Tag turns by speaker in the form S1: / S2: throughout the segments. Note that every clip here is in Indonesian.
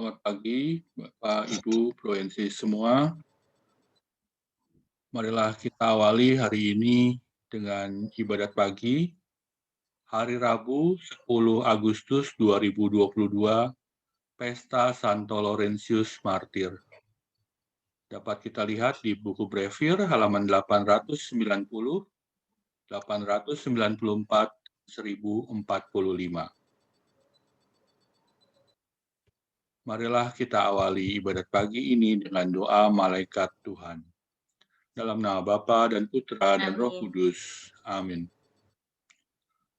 S1: Selamat pagi, Bapak, Ibu, Provinsi semua. Marilah kita awali hari ini dengan ibadat pagi, hari Rabu 10 Agustus 2022, Pesta Santo Laurentius Martir. Dapat kita lihat di buku Brevir halaman 890, 894, 1045. Marilah kita awali ibadat pagi ini dengan doa malaikat Tuhan. Dalam nama Bapa dan Putra dan Roh
S2: Amin.
S1: Kudus. Amin.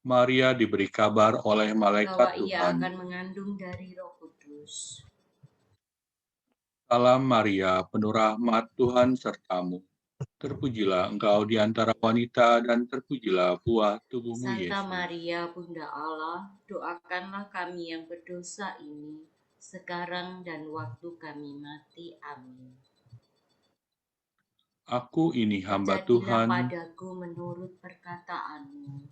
S1: Maria diberi kabar oleh malaikat
S2: Bahwa ia
S1: Tuhan.
S2: akan mengandung dari Roh Kudus.
S1: Salam Maria, penuh rahmat Tuhan sertamu. Terpujilah engkau di antara wanita dan terpujilah buah tubuhmu
S2: Santa
S1: Yesus.
S2: Maria, Bunda Allah, doakanlah kami yang berdosa ini, sekarang dan waktu kami mati. Amin.
S1: Aku ini hamba
S2: Terjadilah
S1: Tuhan.
S2: padaku menurut perkataanmu.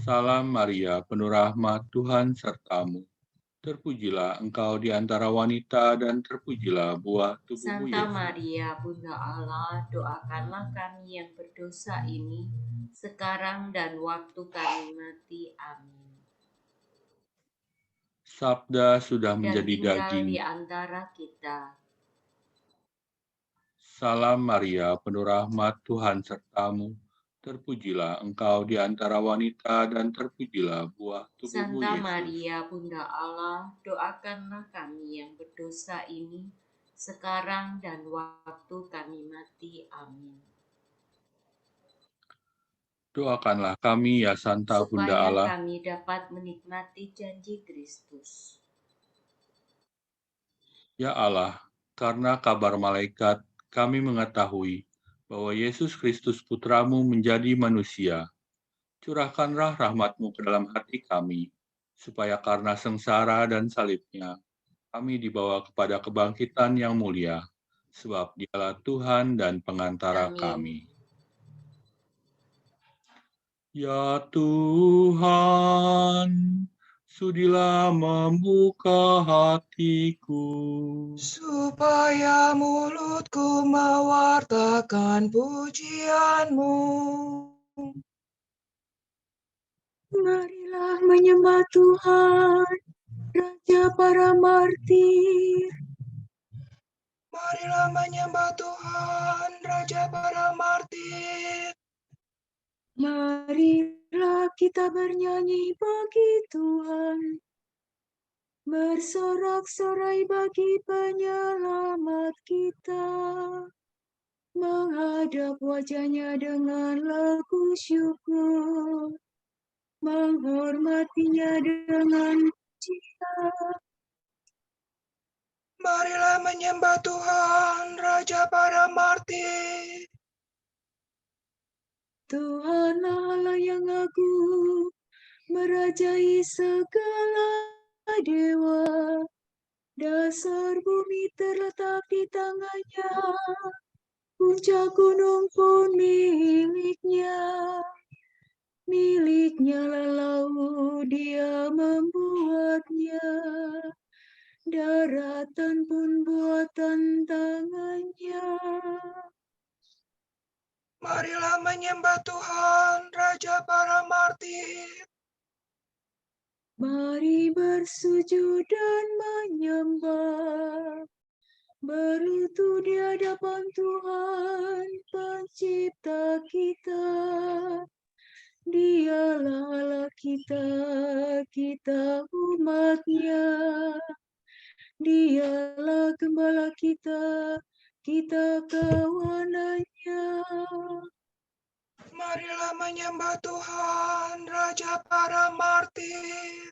S1: Salam Maria, penuh rahmat Tuhan sertamu. Terpujilah engkau di antara wanita dan terpujilah buah tubuhmu
S2: Santa
S1: Yesus.
S2: Maria, Bunda Allah, doakanlah kami yang berdosa ini, sekarang dan waktu kami mati. Amin.
S1: Sabda sudah
S2: Dan
S1: menjadi
S2: tinggal
S1: daging.
S2: di antara kita.
S1: Salam Maria, penuh rahmat Tuhan sertamu. Terpujilah engkau di antara wanita dan terpujilah buah tubuhmu
S2: Santa
S1: Yesus.
S2: Maria, Bunda Allah, doakanlah kami yang berdosa ini, sekarang dan waktu kami mati. Amin.
S1: Doakanlah kami ya Santa Bunda
S2: Supaya
S1: Allah.
S2: kami dapat menikmati janji Kristus.
S1: Ya Allah, karena kabar malaikat kami mengetahui bahwa Yesus Kristus Putramu menjadi manusia. Curahkanlah rahmat-Mu ke dalam hati kami, supaya karena sengsara dan salibnya, kami dibawa kepada kebangkitan yang mulia, sebab Dialah Tuhan dan pengantara
S2: Amin.
S1: kami. Ya Tuhan, sudilah membuka hatiku,
S3: supaya mulutku mewartakan pujian-Mu.
S4: Marilah menyembah Tuhan, Raja para martir.
S3: Marilah menyembah Tuhan, Raja para martir.
S4: Marilah kita bernyanyi bagi Tuhan, bersorak-sorai bagi penyelamat kita, menghadap wajahnya dengan lagu syukur, menghormatinya dengan pujian.
S3: Marilah menyembah Tuhan, Raja para martir.
S4: Tuhanlah Allah yang agung, merajai segala dewa. Dasar bumi terletak di tangannya, puncak gunung pun miliknya. Miliknya laut dia membuatnya, daratan pun buatan tangannya.
S3: Marilah menyembah Tuhan, Raja para martir.
S4: Mari bersujud dan menyembah, berlutut di hadapan Tuhan, Pencipta kita. Dialah Allah kita, kita umat-Nya. Dialah Gembala kita, kita kawanan-Nya.
S3: Marilah menyembah Tuhan, Raja para martir.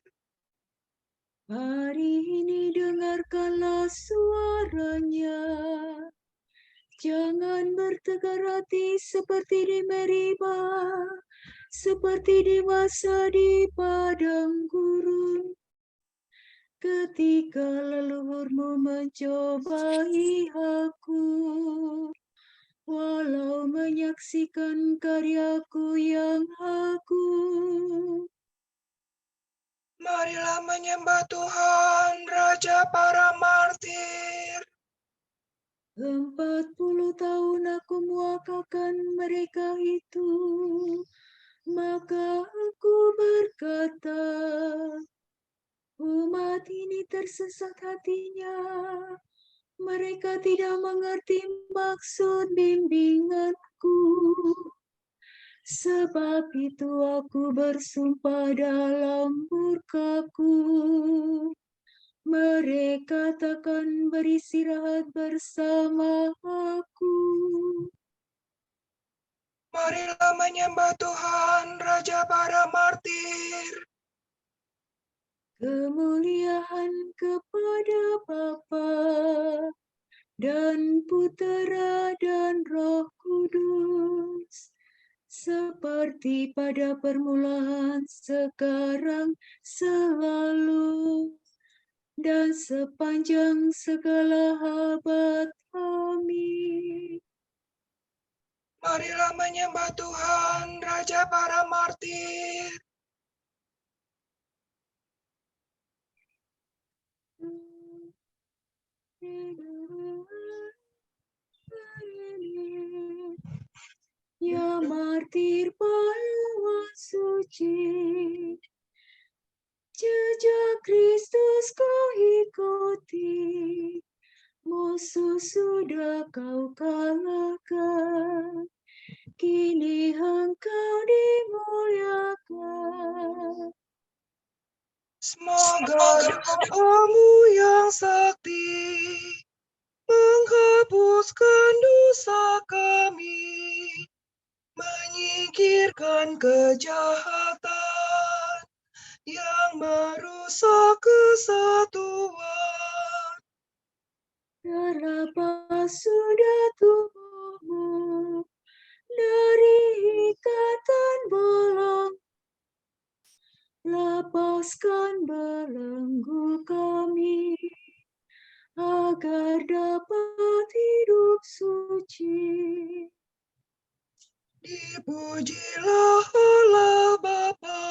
S4: Hari ini dengarkanlah suaranya. Jangan bertegar hati seperti di Meribah, seperti di masa di padang gurun. Ketika leluhurmu mencobai aku, walau menyaksikan karyaku yang agung.
S3: Marilah menyembah Tuhan, Raja para martir.
S4: 40 tahun aku muakakan mereka itu, maka aku berkata, umat ini tersesat hatinya, mereka tidak mengerti maksud bimbinganku. Sebab itu aku bersumpah dalam murkaku, mereka takkan beristirahat bersama aku.
S3: Marilah menyembah Tuhan, Raja para martir.
S4: Kemuliaan kepada Bapa dan Putera dan Roh Kudus, seperti pada permulaan, sekarang, selalu, dan sepanjang segala abad. Amin.
S3: Marilah menyembah Tuhan, Raja para martir.
S4: Ya martir pahlawan suci, jejak Kristus kau ikuti, musuh sudah kau kalahkan, kini engkau dimuliakan.
S3: Semoga doamu yang sakti menghapuskan dosa kami, menyingkirkan kejahatan yang merusak kesatuan.
S4: Terlepas sudah tubuhmu dari ikatan belenggu, lepaskan belenggu kami agar dapat hidup suci.
S3: Dipujilah Allah Bapa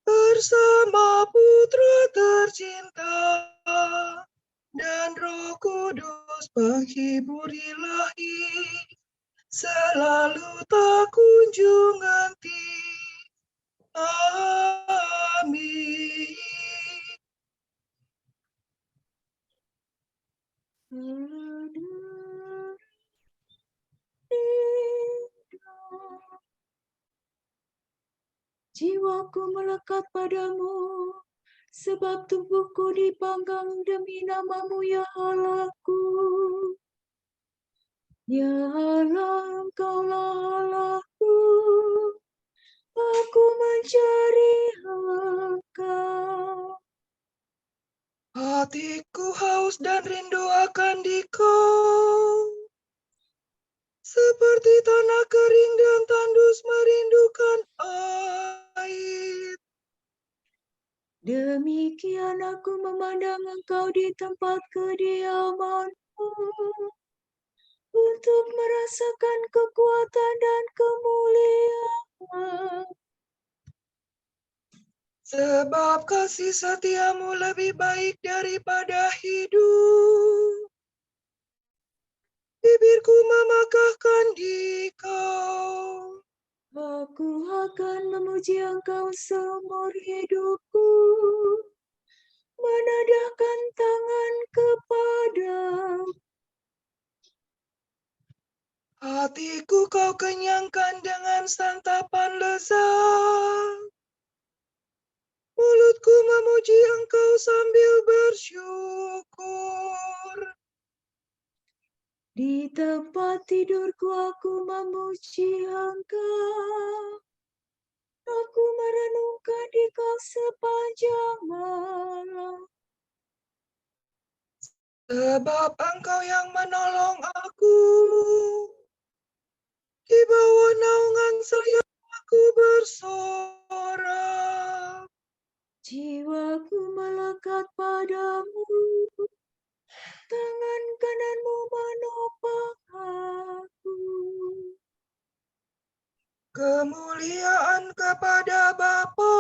S3: bersama Putra tercinta dan Roh Kudus penghibur ilahi, selalu tak kunjung henti. Amin.
S4: Jiwaku melekat padamu, sebab tubuhku dipanggang demi namamu, ya Allahku. Ya Allah, Engkaulah Allahku, aku mencari Engkau.
S3: Hatiku haus dan rindu akan Dikau, seperti tanah kering dan tandus merindukan air.
S4: Demikian aku memandang Engkau di tempat kediamanmu, untuk merasakan kekuatan dan kemuliaan.
S3: Sebab kasih setiamu lebih baik daripada hidup. Bibirku memakahkan Dikau.
S4: Aku akan memuji Engkau seumur hidupku, menadahkan tangan kepadamu.
S3: Hatiku kau kenyangkan dengan santapan lezat. Mulutku memuji Engkau sambil bersyukur.
S4: Di tempat tidurku aku memuji Engkau. Aku merenungkan Dikau sepanjang malam.
S3: Sebab Engkau yang menolong aku. Di bawah naungan sayap aku bersorak.
S4: Jiwaku melekat padamu, tangan kananmu menopang aku.
S3: Kemuliaan kepada Bapa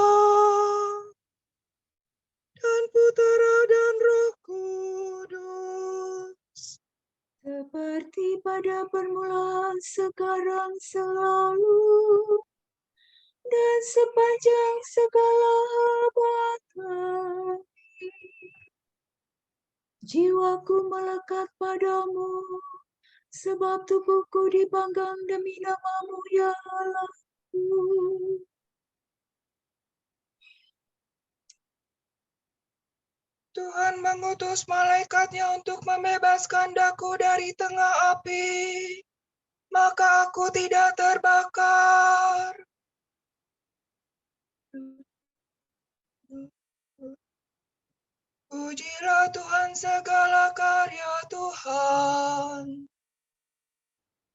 S4: seperti pada permulaan, sekarang, selalu, dan sepanjang segala abad. Jiwaku melekat padamu, sebab tubuhku dipanggang demi nama-Mu, ya Allahku.
S3: Tuhan mengutus malaikatnya untuk membebaskan daku dari tengah api, maka aku tidak terbakar. Pujilah Tuhan segala karya Tuhan.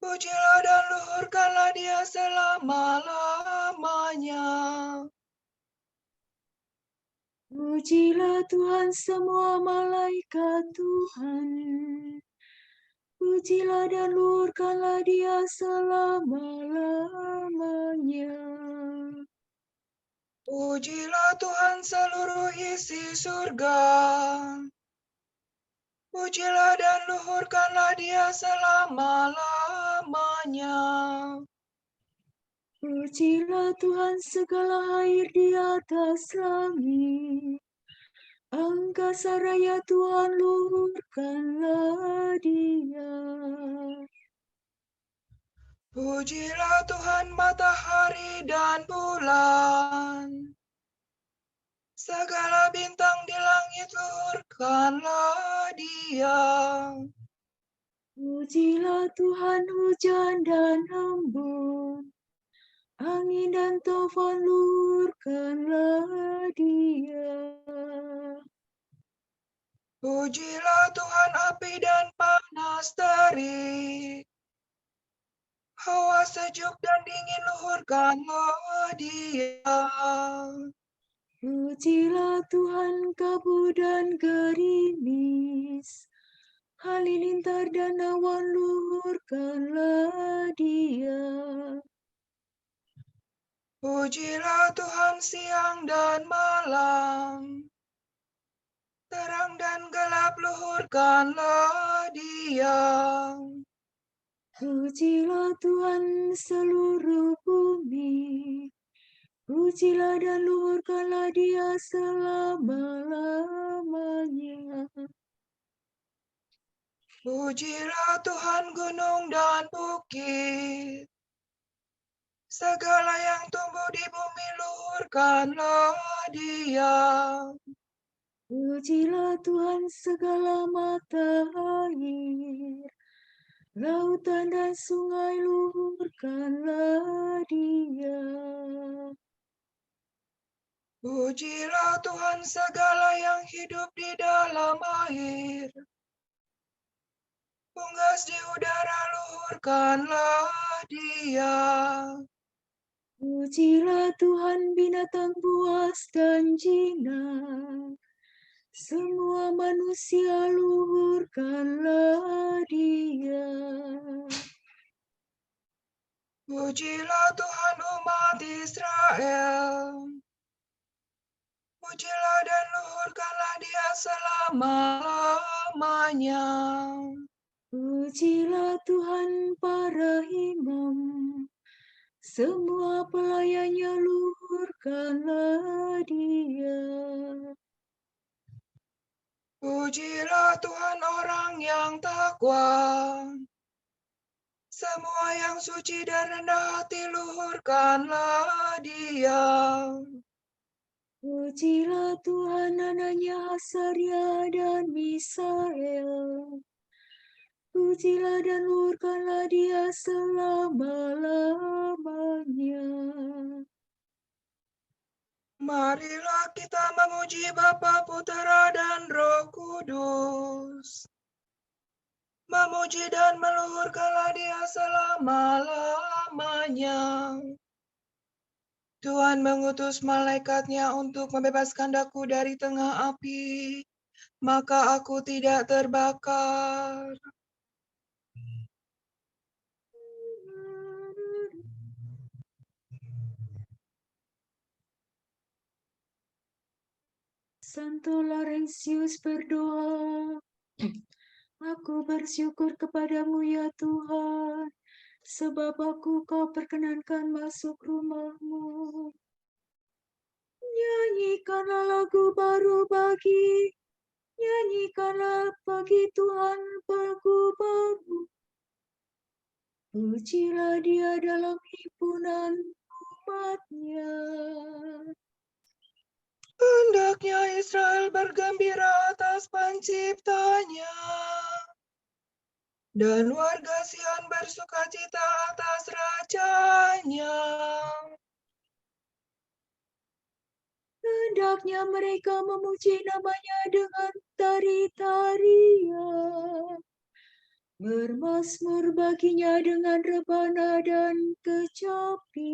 S3: Pujilah dan luhurkanlah Dia selama-lamanya.
S4: Pujilah Tuhan semua malaikat Tuhan. Pujilah dan luhurkanlah Dia selama-lamanya.
S3: Pujilah Tuhan seluruh isi surga. Pujilah dan luhurkanlah Dia selama-lamanya.
S4: Pujilah Tuhan segala air di atas langit. Angkasa raya Tuhan, luhurkanlah Dia.
S3: Pujilah Tuhan matahari dan bulan. Segala bintang di langit, luhurkanlah Dia.
S4: Pujilah Tuhan hujan dan embun. Angin dan taufan, luhurkanlah Dia.
S3: Pujilah Tuhan api dan panas terik. Hawa sejuk dan dingin, luhurkanlah Dia.
S4: Pujilah Tuhan kabut dan gerimis. Halilintar dan awan, luhurkanlah Dia.
S3: Pujilah Tuhan siang dan malam. Terang dan gelap, luhurkanlah Dia.
S4: Pujilah Tuhan seluruh bumi. Pujilah dan luhurkanlah Dia selama-lamanya.
S3: Pujilah Tuhan gunung dan bukit. Segala yang tumbuh di bumi, luhurkanlah Dia.
S4: Pujilah Tuhan segala mata air. Lautan dan sungai, luhurkanlah Dia.
S3: Pujilah Tuhan segala yang hidup di dalam air. Unggas di udara, luhurkanlah Dia.
S4: Pujilah Tuhan binatang buas dan jinak. Semua manusia, luhurkanlah Dia.
S3: Pujilah Tuhan umat Israel. Pujilah dan luhurkanlah Dia selama-lamanya.
S4: Pujilah Tuhan para imam. Semua pelayannya, luhurkanlah Dia.
S3: Pujilah Tuhan orang yang takwa. Semua yang suci dan rendah hati, luhurkanlah Dia.
S4: Pujilah Tuhan anaknya Asaria dan Misael. Pujilah dan luhurkanlah Dia selama-lamanya.
S3: Marilah kita memuji Bapa, Putera, dan Roh Kudus. Memuji dan meluhurkanlah Dia selama-lamanya. Tuhan mengutus malaikatnya untuk membebaskan daku dari tengah api, maka aku tidak terbakar.
S4: Santo Laurentius berdoa, Aku bersyukur kepadamu ya Tuhan, sebab Kau perkenankan masuk rumah-Mu. Nyanyikanlah lagu baru nyanyikanlah bagi Tuhan lagu baru. Pujilah Dia dalam himpunan umat-Nya.
S3: Hendaknya Israel bergembira atas penciptanya, dan warga Sion bersukacita atas rajanya.
S4: Hendaknya mereka memuji namanya dengan tari-tarian, bermazmur baginya dengan rebana dan kecapi.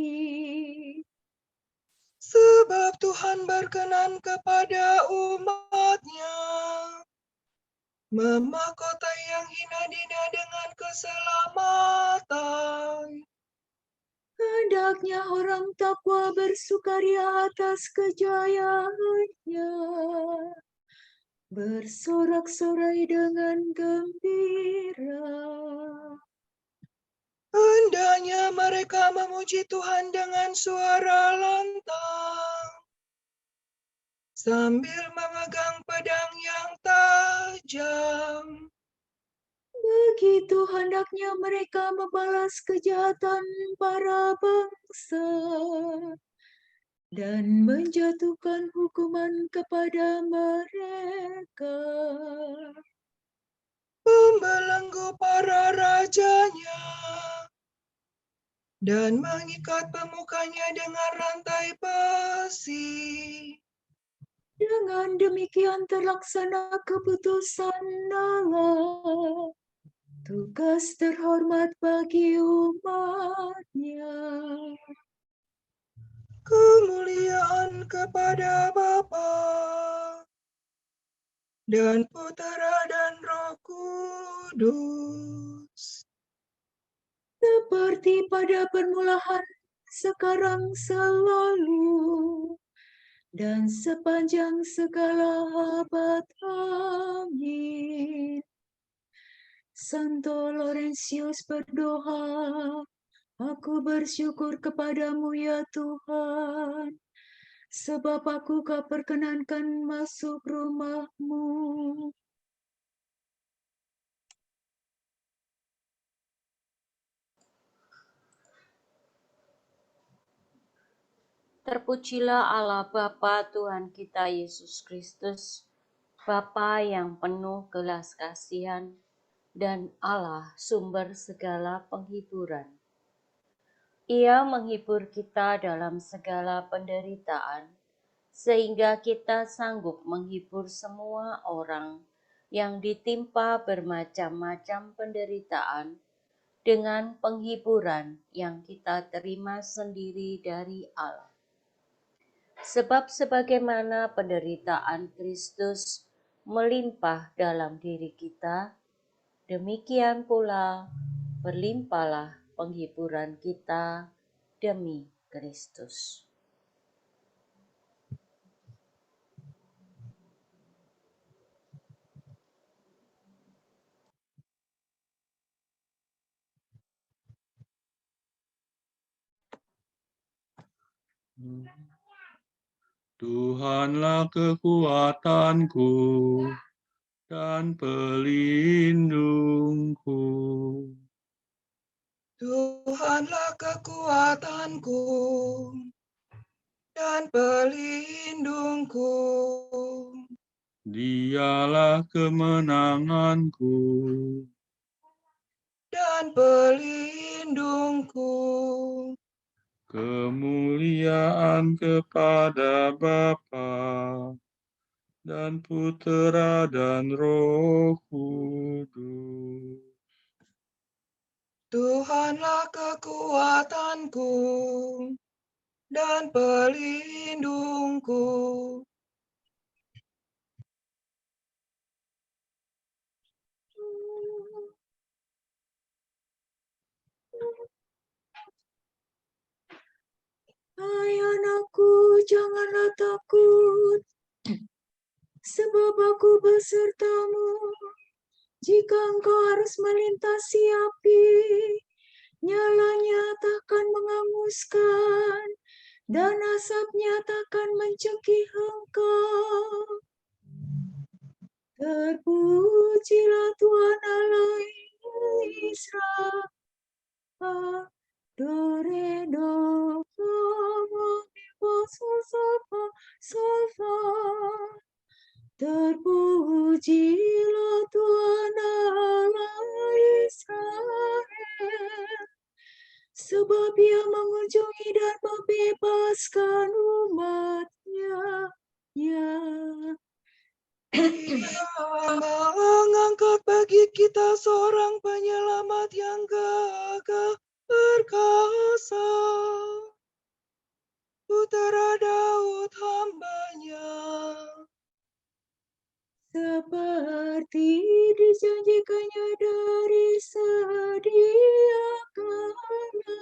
S3: Sebab Tuhan berkenan kepada umat-Nya, memahkotai yang hina-dina dengan keselamatan.
S4: Hendaknya orang takwa bersukaria atas kejayaannya, bersorak-sorai dengan gembira.
S3: Hendaknya mereka memuji Tuhan dengan suara lantang, sambil memegang pedang yang tajam.
S4: Begitu hendaknya mereka membalas kejahatan para bangsa dan menjatuhkan hukuman kepada mereka.
S3: Membelenggu para rajanya, dan mengikat pemukanya dengan rantai besi.
S4: Dengan demikian terlaksana keputusan Allah, tugas terhormat bagi umat-Nya.
S3: Kemuliaan kepada Bapa dan Putera dan Roh Kudus,
S4: Seperti pada permulaan, sekarang, selalu, dan sepanjang segala abad. Amin. Santo Laurentius berdoa, aku bersyukur kepadamu ya Tuhan, sebab Kau perkenankan masuk rumah-Mu.
S2: Terpujilah Allah Bapa Tuhan kita Yesus Kristus, Bapa yang penuh belas kasihan dan Allah sumber segala penghiburan. Ia menghibur kita dalam segala penderitaan, sehingga kita sanggup menghibur semua orang yang ditimpa bermacam-macam penderitaan dengan penghiburan yang kita terima sendiri dari Allah. Sebab sebagaimana penderitaan Kristus melimpah dalam diri kita, demikian pula berlimpahlah penghiburan kita demi Kristus.
S1: Tuhanlah kekuatanku dan pelindungku.
S3: Tuhanlah kekuatanku dan pelindungku.
S1: Dialah kemenanganku
S3: Dan pelindungku.
S1: Kemuliaan kepada Bapa dan Putera dan Roh Kudus.
S3: Tuhanlah kekuatanku dan pelindungku.
S4: Hai anakku, janganlah takut, sebab Aku besertamu. Jika engkau harus melintasi api, nyalanya takkan menghanguskan, dan asapnya takkan mencekik engkau. Terpujilah Tuhan Allah Israel. Dore do sofa. Terpujilah Tuhan Allah Israel, sebab Ia mengunjungi dan membebaskan umat-Nya.
S3: Ia mengangkat bagi kita seorang penyelamat yang gagah perkasa, Putera Daud hamba-Nya.
S4: Seperti dijanjikannya dari sedia kala,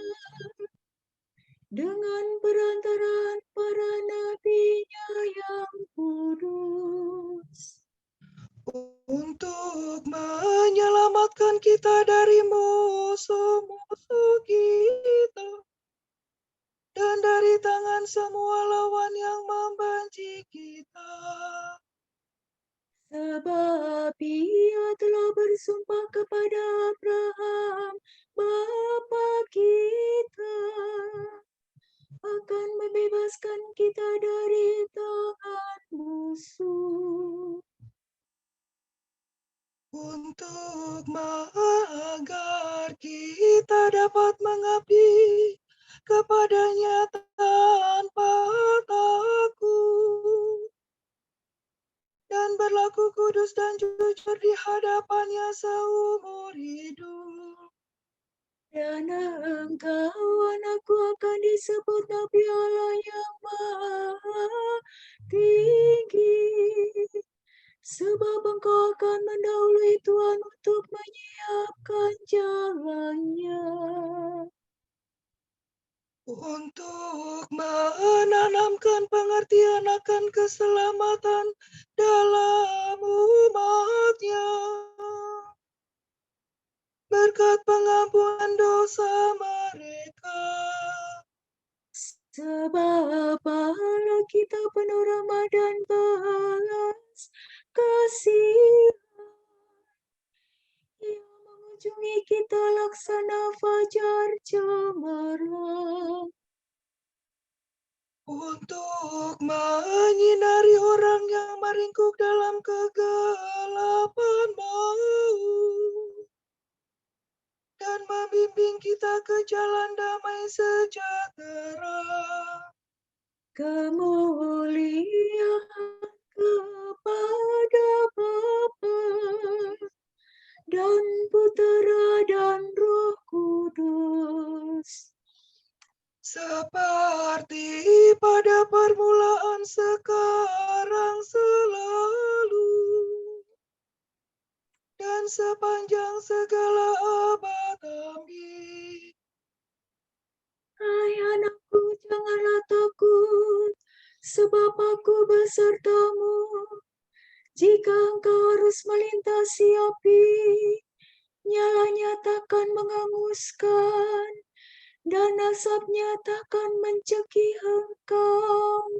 S4: dengan perantaraan para nabi-Nya yang kudus,
S3: untuk menyelamatkan kita dari musuh-musuh kita dan dari tangan semua lawan yang membenci kita.
S4: sebab Ia telah bersumpah kepada Abraham, bapa kita, akan membebaskan kita dari tangan musuh,
S3: Untuk agar kita dapat mengabdi kepadanya tanpa takut dan berlaku kudus dan jujur di hadapannya seumur hidup.
S4: dan engkau anakku akan disebut Nabi Allah yang Maha Tinggi, sebab engkau akan mendahului Tuhan untuk menyiapkan jalannya,
S3: Untuk menanamkan pengertian akan keselamatan dalam umat-Nya, berkat pengampunan dosa mereka.
S4: sebab Allah kita penuh rahmat dan belas kasihan. Ia mengunjungi kita laksana fajar cemerlang,
S3: Untuk menyinari orang yang meringkuk dalam kegelapan maut dan membimbing kita ke jalan damai sejahtera.
S4: kemuliaan kepada Bapa dan Putera dan Roh Kudus,
S3: Seperti pada permulaan, sekarang, selalu, dan sepanjang segala abad. Amin.
S4: Hai anakku, janganlah takut, sebab aku besertamu. Jika engkau harus melintasi api, nyalanya takkan menghanguskan, dan asapnya takkan mencekik engkau.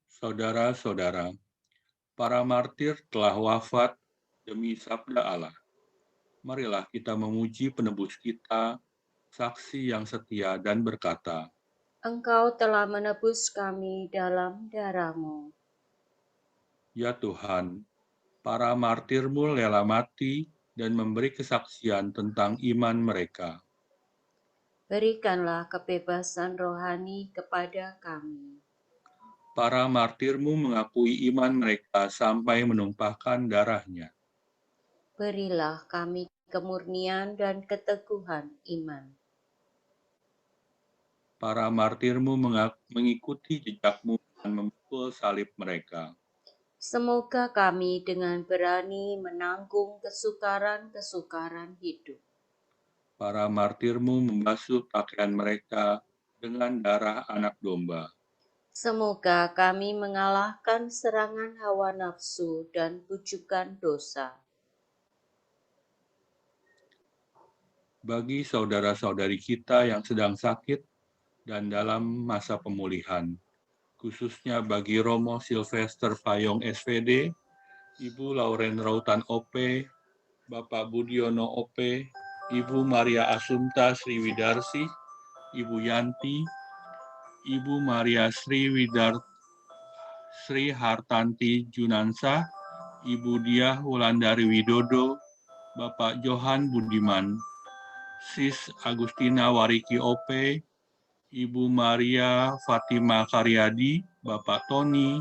S1: Saudara-saudara, para martir telah wafat demi sabda Allah. Marilah kita memuji penebus kita, saksi yang setia dan berkata,
S2: Engkau telah menebus kami dalam darah-Mu.
S1: Ya Tuhan, para martirmu rela mati dan memberi kesaksian tentang iman mereka.
S2: Berikanlah kebebasan rohani kepada kami.
S1: Para martirmu mengakui iman mereka sampai menumpahkan darahnya.
S2: Berilah kami kemurnian dan keteguhan iman.
S1: Para martirmu mengikuti jejakmu dan memikul salib mereka.
S2: Semoga kami dengan berani menanggung kesukaran-kesukaran hidup.
S1: Para martirmu membasuh pakaian mereka dengan darah anak domba.
S2: Semoga kami mengalahkan serangan hawa nafsu dan bujukan dosa.
S1: Bagi saudara-saudari kita yang sedang sakit dan dalam masa pemulihan, khususnya bagi Romo Sylvester Payong SVD, Ibu Lauren Rautan OP, Bapak Budiono OP, Ibu Maria Assunta Sriwidarsi, Ibu Yanti, Ibu Maria Sri Hartanti Junansa, Ibu Diah Wulandari Widodo, Bapak Johan Budiman, Sis Agustina Wariki OP, Ibu Maria Fatima Karyadi, Bapak Tony,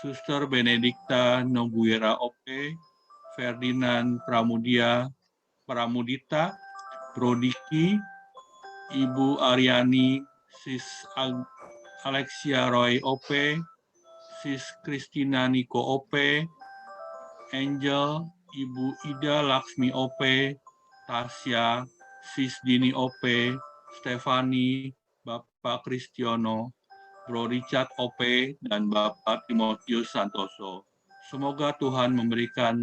S1: Suster Benedikta Noguera OP, Ferdinand Pramudita, Brodiki, Ibu Aryani, Sis Alexia Roy OP, Sis Kristina Niko OP, Angel, Ibu Ida Laksmi OP, Tasya, Sis Dini OP, Stefani, Bapak Kristiono, Bro Richard OP, dan Bapak Timotius Santoso. Semoga Tuhan memberikan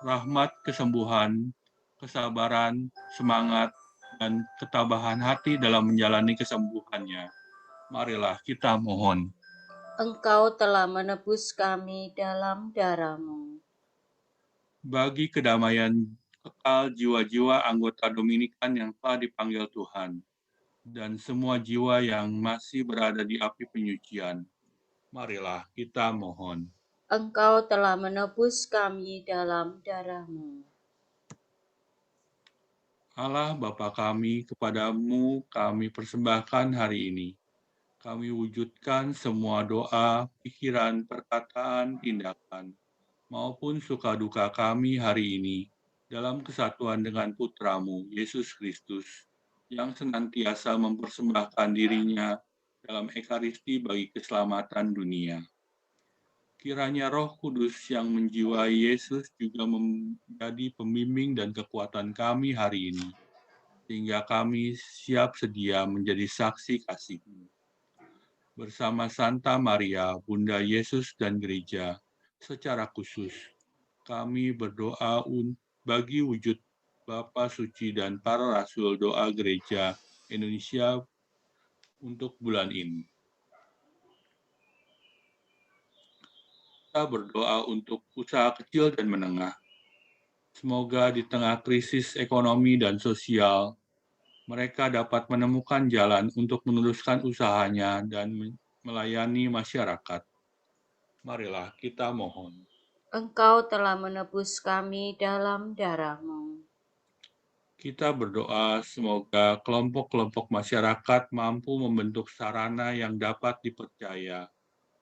S1: rahmat kesembuhan, kesabaran, semangat, dan ketabahan hati dalam menjalani kesembuhannya. Marilah kita mohon.
S2: Engkau telah menebus kami dalam darah-Mu.
S1: Bagi kedamaian kekal jiwa-jiwa anggota Dominikan yang telah dipanggil Tuhan, dan semua jiwa yang masih berada di api penyucian, marilah kita mohon.
S2: Engkau telah menebus kami dalam darah-Mu.
S1: Allah Bapa kami, kepadamu kami persembahkan hari ini. Kami wujudkan semua doa, pikiran, perkataan, tindakan, maupun suka duka kami hari ini dalam kesatuan dengan Putramu, Yesus Kristus, yang senantiasa mempersembahkan dirinya dalam Ekaristi bagi keselamatan dunia. Kiranya Roh Kudus yang menjiwai Yesus juga menjadi pembimbing dan kekuatan kami hari ini, sehingga kami siap sedia menjadi saksi kasih-Mu. Bersama Santa Maria, Bunda Yesus dan Gereja, secara khusus, kami berdoa bagi wujud Bapa Suci dan para Rasul Doa Gereja Indonesia untuk bulan ini. Kita berdoa untuk usaha kecil dan menengah. Semoga di tengah krisis ekonomi dan sosial, mereka dapat menemukan jalan untuk meneruskan usahanya dan melayani masyarakat. Marilah kita mohon.
S2: Engkau telah menebus kami dalam darah-Mu.
S1: Kita berdoa semoga kelompok-kelompok masyarakat mampu membentuk sarana yang dapat dipercaya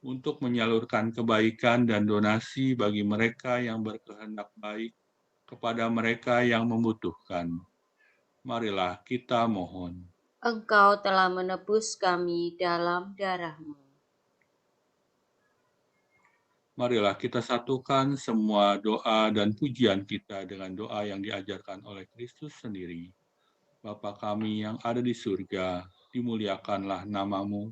S1: untuk menyalurkan kebaikan dan donasi bagi mereka yang berkehendak baik kepada mereka yang membutuhkan. Marilah kita mohon.
S2: Engkau telah menebus kami dalam darah-Mu.
S1: Marilah kita satukan semua doa dan pujian kita dengan doa yang diajarkan oleh Kristus sendiri. Bapa kami yang ada di surga, dimuliakanlah nama-Mu,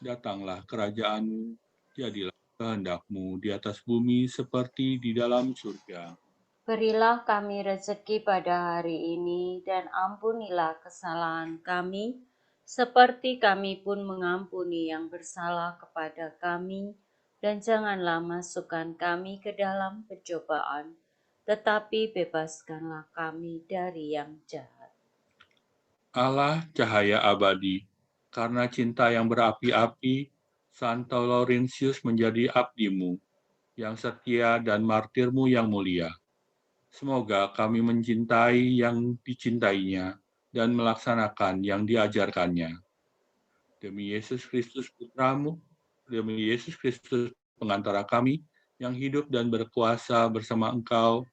S1: datanglah kerajaan-Mu, jadilah kehendak-Mu di atas bumi seperti di dalam surga.
S2: Berilah kami rezeki pada hari ini, dan ampunilah kesalahan kami, seperti kami pun mengampuni yang bersalah kepada kami. Dan janganlah masukkan kami ke dalam pencobaan, tetapi bebaskanlah kami dari yang jahat.
S1: Allah cahaya abadi, karena cinta yang berapi-api, Santo Laurentius menjadi abdi-Mu, yang setia dan martir-Mu yang mulia. Semoga kami mencintai yang dicintainya dan melaksanakan yang diajarkannya. Demi Yesus Kristus Putra-Mu, demi Yesus Kristus pengantara kami, yang hidup dan berkuasa bersama Engkau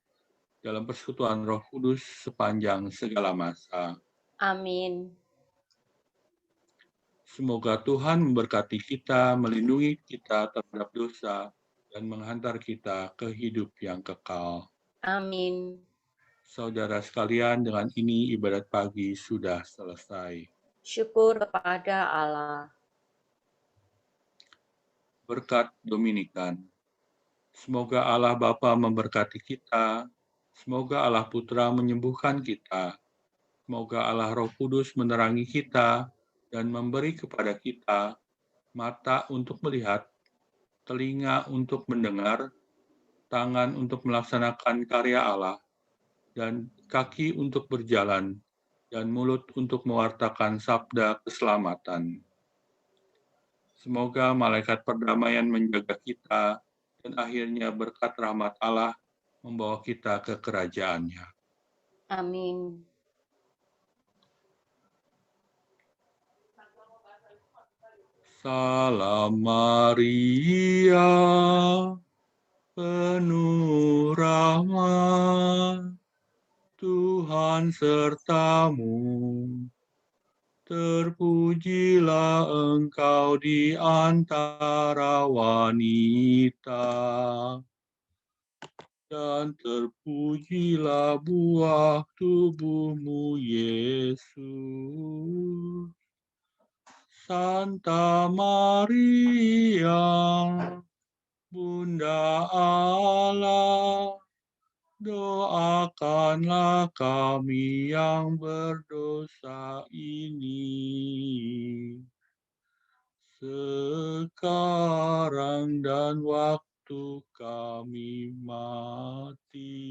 S1: dalam persekutuan Roh Kudus sepanjang segala masa.
S2: Amin.
S1: Semoga Tuhan memberkati kita, melindungi kita terhadap dosa, dan menghantar kita ke hidup yang kekal.
S2: Amin.
S1: Saudara sekalian, dengan ini ibadat pagi sudah selesai.
S2: Syukur kepada Allah.
S1: berkat Dominikan. Semoga Allah Bapa memberkati kita, semoga Allah Putra menyembuhkan kita, semoga Allah Roh Kudus menerangi kita dan memberi kepada kita mata untuk melihat, telinga untuk mendengar, tangan untuk melaksanakan karya Allah, dan kaki untuk berjalan, dan mulut untuk mewartakan sabda keselamatan. Semoga malaikat perdamaian menjaga kita, dan akhirnya berkat rahmat Allah membawa kita ke kerajaannya.
S2: Amin.
S1: Salam Maria, penuh rahmat, Tuhan sertamu. Terpujilah engkau di antara wanita, dan terpujilah buah tubuhmu, Yesus. Santa Maria, Bunda Allah, doakanlah kami yang berdosa ini, sekarang dan waktu kami mati.